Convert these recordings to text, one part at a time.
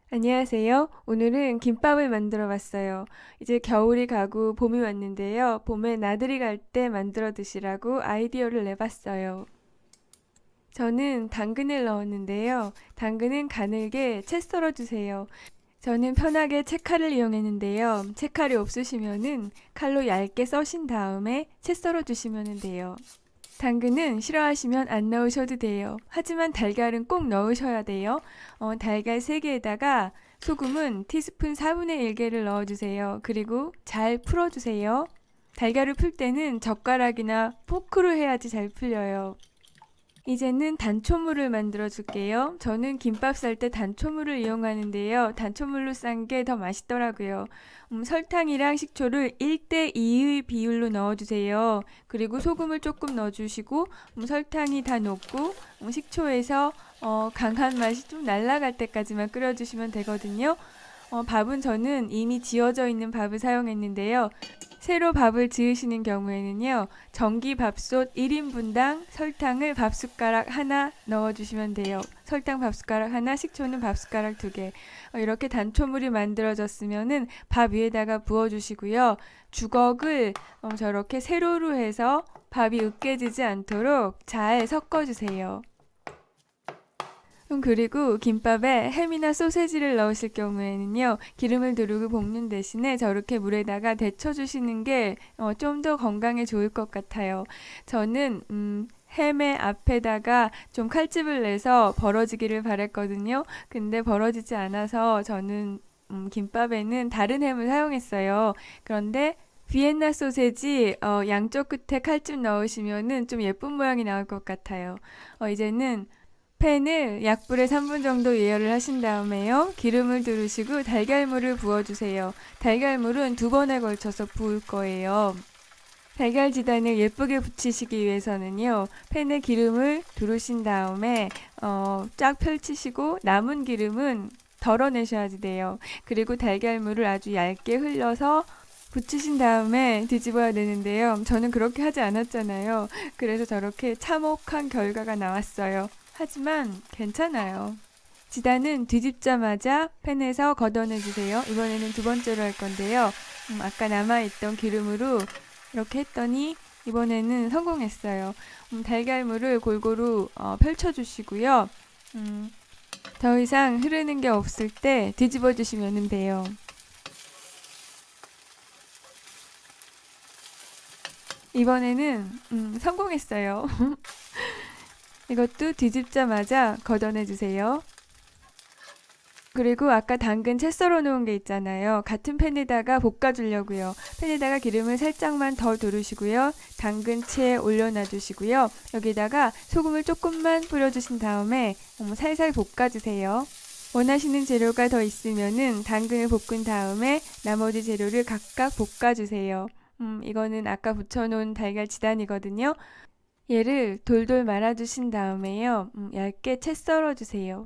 안녕하세요. 오늘은 김밥을 만들어 봤어요. 이제 겨울이 가고 봄이 왔는데요. 봄에 나들이 갈 때 만들어 드시라고 아이디어를 내봤어요. 저는 당근을 넣었는데요. 당근은 가늘게 채 썰어 주세요. 저는 편하게 채칼을 이용했는데요. 채칼이 없으시면은 칼로 얇게 써신 다음에 채 썰어 주시면 돼요. 당근은 싫어하시면 안 넣으셔도 돼요. 하지만 달걀은 꼭 넣으셔야 돼요. 달걀 3개에다가 소금은 티스푼 4분의 1개를 넣어주세요. 그리고 잘 풀어주세요. 달걀을 풀 때는 젓가락이나 포크로 해야지 잘 풀려요. 이제는 단초물을 만들어 줄게요. 저는 김밥 쌀 때 단초물을 이용하는데요. 단초물로 싼 게 더 맛있더라고요. 설탕이랑 식초를 1대2의 비율로 넣어주세요. 그리고 소금을 조금 넣어주시고 설탕이 다 녹고 식초에서 강한 맛이 좀 날아갈 때까지만 끓여주시면 되거든요. 밥은 저는 이미 지어져 있는 밥을 사용했는데요. 새로 밥을 지으시는 경우에는요, 전기밥솥 1인분당 설탕을 밥숟가락 하나 넣어주시면 돼요. 설탕 밥숟가락 하나, 식초는 밥숟가락 2개. 이렇게 단초물이 만들어졌으면은 밥 위에다가 부어주시고요. 주걱을 저렇게 세로로 해서 밥이 으깨지지 않도록 잘 섞어주세요. 그리고 김밥에 햄이나 소세지를 넣으실 경우에는요, 기름을 두르고 볶는 대신에 저렇게 물에다가 데쳐주시는 게 좀 더 건강에 좋을 것 같아요. 저는 햄의 앞에다가 좀 칼집을 내서 벌어지기를 바랬거든요. 근데 벌어지지 않아서 저는 김밥에는 다른 햄을 사용했어요. 그런데 비엔나 소세지 양쪽 끝에 칼집 넣으시면은 좀 예쁜 모양이 나올 것 같아요. 이제는 팬을 약불에 3분 정도 예열을 하신 다음에요. 기름을 두르시고 달걀물을 부어주세요. 달걀물은 2번에 걸쳐서 부을 거예요. 달걀 지단을 예쁘게 붙이시기 위해서는요. 팬에 기름을 두르신 다음에 쫙 펼치시고 남은 기름은 덜어내셔야지 돼요. 그리고 달걀물을 아주 얇게 흘려서 붙이신 다음에 뒤집어야 되는데요. 저는 그렇게 하지 않았잖아요. 그래서 저렇게 참혹한 결과가 나왔어요. 하지만 괜찮아요. 지단은 뒤집자마자 팬에서 걷어내주세요. 이번에는 2번째로 할 건데요. 아까 남아있던 기름으로 이렇게 했더니 이번에는 성공했어요. 달걀물을 골고루 펼쳐주시고요. 더 이상 흐르는 게 없을 때 뒤집어 주시면 돼요. 이번에는 성공했어요. 이것도 뒤집자마자 걷어내주세요. 그리고 아까 당근 채 썰어 놓은 게 있잖아요. 같은 팬에다가 볶아주려고요. 팬에다가 기름을 살짝만 더 두르시고요. 당근 채 올려놔 주시고요. 여기다가 소금을 조금만 뿌려주신 다음에 살살 볶아주세요. 원하시는 재료가 더 있으면은 당근을 볶은 다음에 나머지 재료를 각각 볶아주세요. 이거는 아까 붙여놓은 달걀 지단이거든요. 얘를 돌돌 말아주신 다음에요. 얇게 채 썰어주세요.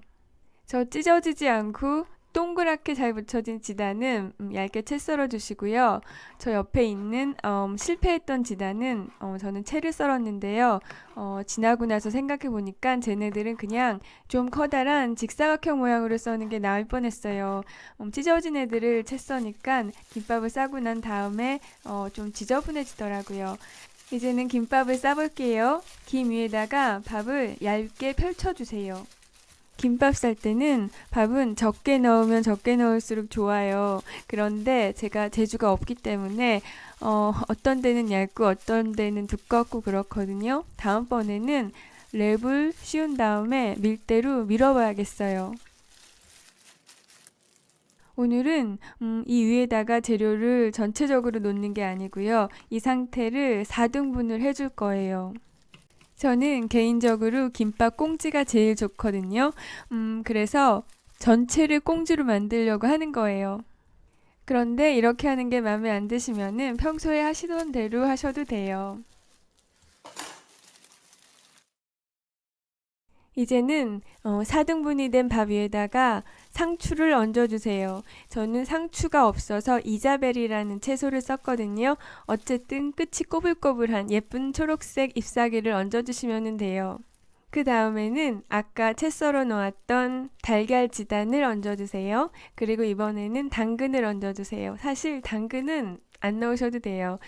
저 찢어지지 않고 동그랗게 잘 붙여진 지단은 얇게 채 썰어 주시고요. 저 옆에 있는 실패했던 지단은 저는 채를 썰었는데요. 지나고 나서 생각해 보니까 쟤네들은 그냥 좀 커다란 직사각형 모양으로 써는 게 나을 뻔했어요. 찢어진 애들을 채 써니까 김밥을 싸고 난 다음에 좀 지저분해지더라고요. 이제는 김밥을 싸볼게요. 김 위에다가 밥을 얇게 펼쳐주세요. 김밥 쌀 때는 밥은 적게 넣으면 적게 넣을수록 좋아요. 그런데 제가 재주가 없기 때문에 어떤 데는 얇고 어떤 데는 두껍고 그렇거든요. 다음번에는 랩을 씌운 다음에 밀대로 밀어봐야겠어요. 오늘은 이 위에다가 재료를 전체적으로 놓는 게 아니고요. 이 상태를 4등분을 해줄 거예요. 저는 개인적으로 김밥 꽁지가 제일 좋거든요. 그래서 전체를 꽁지로 만들려고 하는 거예요. 그런데 이렇게 하는 게 마음에 안 드시면은 평소에 하시던 대로 하셔도 돼요. 이제는 4등분이 된 밥 위에다가 상추를 얹어주세요. 저는 상추가 없어서 이자벨이라는 채소를 썼거든요. 어쨌든 끝이 꼬불꼬불한 예쁜 초록색 잎사귀를 얹어주시면 돼요. 그 다음에는 아까 채 썰어 놓았던 달걀 지단을 얹어주세요. 그리고 이번에는 당근을 얹어주세요. 사실 당근은 안 넣으셔도 돼요.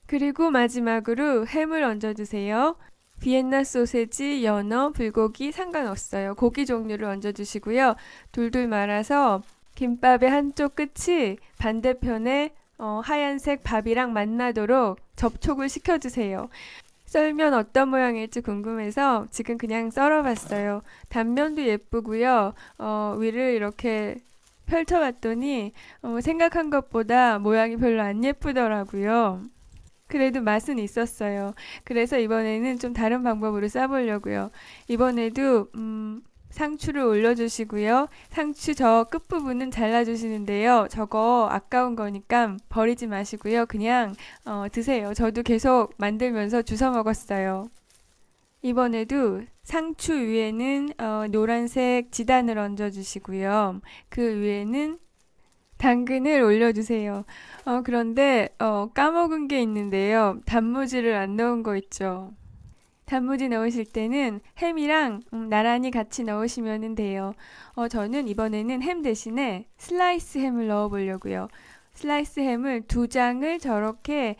그리고 마지막으로 햄을 얹어주세요. 비엔나 소세지, 연어, 불고기 상관없어요. 고기 종류를 얹어주시고요. 둘둘 말아서 김밥의 한쪽 끝이 반대편에 하얀색 밥이랑 만나도록 접촉을 시켜주세요. 썰면 어떤 모양일지 궁금해서 지금 그냥 썰어봤어요. 단면도 예쁘고요. 위를 이렇게 펼쳐봤더니 생각한 것보다 모양이 별로 안 예쁘더라고요. 그래도 맛은 있었어요. 그래서 이번에는 좀 다른 방법으로 싸보려고요. 이번에도 상추를 올려주시고요. 상추 저 끝부분은 잘라주시는데요. 저거 아까운 거니까 버리지 마시고요. 그냥 드세요. 저도 계속 만들면서 주워 먹었어요. 이번에도 상추 위에는 노란색 지단을 얹어주시고요. 그 위에는 당근을 올려주세요. 그런데 까먹은 게 있는데요. 단무지를 안 넣은 거 있죠. 단무지 넣으실 때는 햄이랑 나란히 같이 넣으시면 돼요. 저는 이번에는 햄 대신에 슬라이스 햄을 넣어 보려고요. 슬라이스 햄을 2장을 저렇게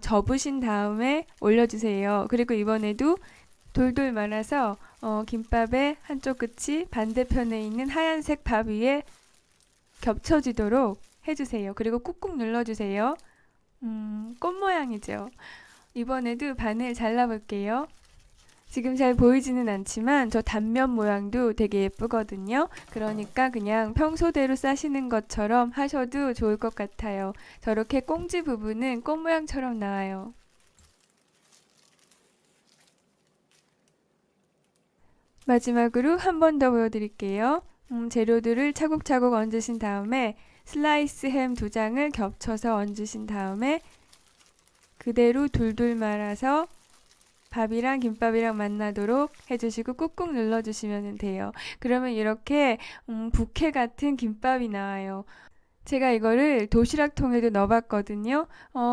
접으신 다음에 올려주세요. 그리고 이번에도 돌돌 말아서 김밥의 한쪽 끝이 반대편에 있는 하얀색 밥 위에 겹쳐지도록 해주세요. 그리고 꾹꾹 눌러주세요. 꽃 모양이죠. 이번에도 반을 잘라볼게요. 지금 잘 보이지는 않지만 저 단면 모양도 되게 예쁘거든요. 그러니까 그냥 평소대로 싸시는 것처럼 하셔도 좋을 것 같아요. 저렇게 꽁지 부분은 꽃 모양처럼 나와요. 마지막으로 한 번 더 보여드릴게요. 재료들을 차곡차곡 얹으신 다음에 슬라이스 햄 2장을 겹쳐서 얹으신 다음에 그대로 둘둘 말아서 밥이랑 김밥이랑 만나도록 해주시고 꾹꾹 눌러주시면 돼요. 그러면 이렇게 부케 같은 김밥이 나와요. 제가 이거를 도시락통에도 넣어봤거든요.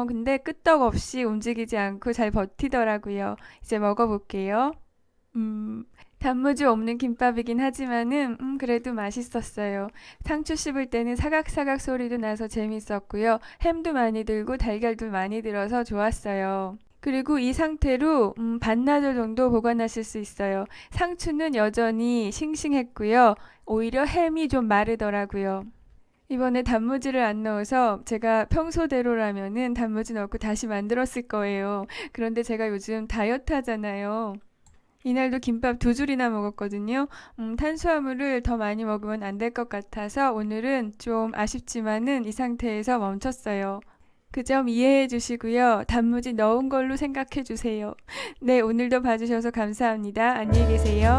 근데 끄떡없이 움직이지 않고 잘 버티더라고요. 이제 먹어볼게요. 단무지 없는 김밥이긴 하지만은 그래도 맛있었어요. 상추 씹을 때는 사각사각 소리도 나서 재밌었고요. 햄도 많이 들고 달걀도 많이 들어서 좋았어요. 그리고 이 상태로 반나절 정도 보관하실 수 있어요. 상추는 여전히 싱싱했고요. 오히려 햄이 좀 마르더라고요. 이번에 단무지를 안 넣어서 제가 평소대로라면은 단무지 넣고 다시 만들었을 거예요. 그런데 제가 요즘 다이어트 하잖아요. 이날도 김밥 2줄이나 먹었거든요. 탄수화물을 더 많이 먹으면 안 될 것 같아서 오늘은 좀 아쉽지만은 이 상태에서 멈췄어요. 그 점 이해해 주시고요. 단무지 넣은 걸로 생각해 주세요. 네, 오늘도 봐주셔서 감사합니다. 안녕히 계세요.